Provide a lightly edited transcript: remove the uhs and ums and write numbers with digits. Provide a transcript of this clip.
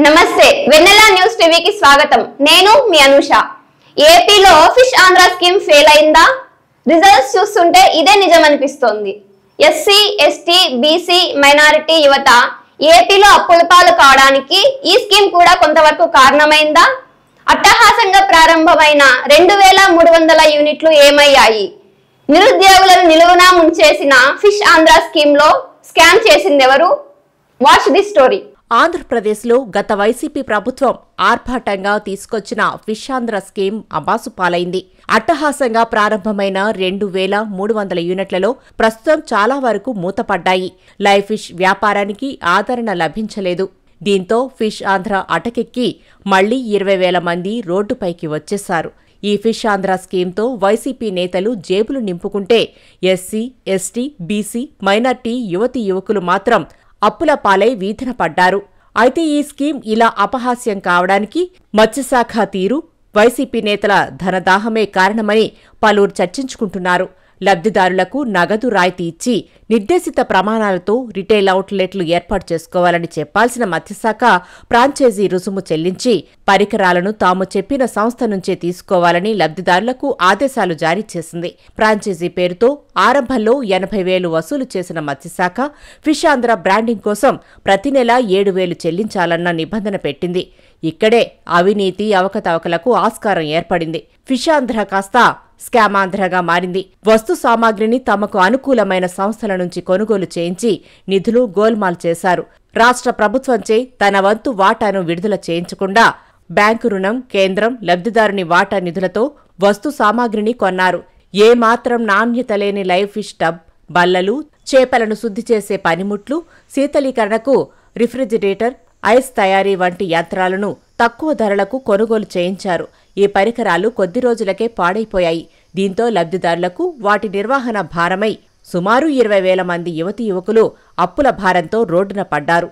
నమస్తే వెన్నెల న్యూస్ టీవీకి స్వాగతం. నేను మీ అనుష. ఏపీలో ఫిష్ ఆంధ్ర స్కీమ్ ఫెయిల్ అయిందా? రిజల్ట్స్ చూస్తుంటే ఇదే నిజం అనిపిస్తోంది. ఎస్సీ, ఎస్టీ, బీసీ, మైనారిటీ యువత ఏపీలో అప్పుల పాలు కావడానికి ఈ స్కీమ్ కూడా కొంతవరకు కారణమైందా? అట్టహాసంగా ప్రారంభమైన 2300 యూనిట్లు ఏమయ్యాయి? నిరుద్యోగులను నిలువునా ముంచేసిన ఫిష్ ఆంధ్ర స్కీమ్ లో స్కామ్ చేసిందెవరు? Watch the story. ఆంధ్రప్రదేశ్లో గత వైసీపీ ప్రభుత్వం ఆర్భాటంగా తీసుకొచ్చిన ఫిష్ ఆంధ్ర స్కీమ్ అబాసుపాలైంది. అట్టహాసంగా ప్రారంభమైన 2300 యూనిట్లలో ప్రస్తుతం చాలా వరకు మూతపడ్డాయి. లైవ్ ఫిష్ వ్యాపారానికి ఆదరణ లభించలేదు. దీంతో ఫిష్ ఆంధ్ర అటకెక్కి మళ్లీ 20,000 మంది రోడ్డుపైకి వచ్చేశారు. ఈ ఫిష్ ఆంధ్ర స్కీమ్తో వైసీపీ నేతలు జేబులు నింపుకుంటే ఎస్సీ, ఎస్టీ, బీసీ, మైనార్టీ యువతీ యువకులు మాత్రం అప్పుల పాలై వీధిన పడ్డారు. అయితే ఈ స్కీమ్ ఇలా అపహాస్యం కావడానికి మత్స్యశాఖ తీరు, వైసీపీ నేతల ధనదాహమే కారణమని పలువురు చర్చించుకుంటున్నారు. లబ్ధిదారులకు నగదు రాయితీ ఇచ్చి నిర్దేశిత ప్రమాణాలతో రిటైల్ అవుట్లెట్లు ఏర్పాటు చేసుకోవాలని చెప్పాల్సిన మత్స్యశాఖ ఫ్రాంచైజీ రుసుము చెల్లించి పరికరాలను తాము చెప్పిన సంస్థ నుంచే తీసుకోవాలని లబ్ధిదారులకు ఆదేశాలు జారీ చేసింది. ఫ్రాంచైజీ పేరుతో ఆరంభంలో 80,000 వసూలు చేసిన మత్స్యశాఖ ఫిష్ ఆంధ్ర బ్రాండింగ్ కోసం ప్రతి నెల 7,000 చెల్లించాలన్న నిబంధన పెట్టింది. ఇక్కడే అవినీతి అవకతవకలకు ఆస్కారం ఏర్పడింది. ఫిష్ ఆంధ్ర కాస్త స్కామాంధ్రగా మారింది. వస్తు సామాగ్రిని తమకు అనుకూలమైన సంస్థల నుంచి కొనుగోలు చేయించి నిధులు గోల్మాల్ చేశారు. రాష్ట్ర ప్రభుత్వంచే తన వంతు వాటాను విడుదల చేయించకుండా బ్యాంకు రుణం, కేంద్రం లబ్ధిదారుని వాటా నిధులతో వస్తు సామాగ్రిని కొన్నారు. ఏమాత్రం నాణ్యత లేని లైవ్ ఫిష్ టబ్, బల్లలు, చేపలను శుద్ధి చేసే పనిముట్లు, శీతలీకరణకు రిఫ్రిజిరేటర్, ఐస్ తయారీ వంటి యంత్రాలను తక్కువ ధరలకు కొనుగోలు చేయించారు. ఈ పరికరాలు కొద్ది రోజులకే పాడైపోయాయి. దీంతో లబ్ధిదారులకు వాటి నిర్వహణ భారమై సుమారు 20,000 మంది యువతీ యువకులు అప్పుల భారంతో రోడ్డున పడ్డారు.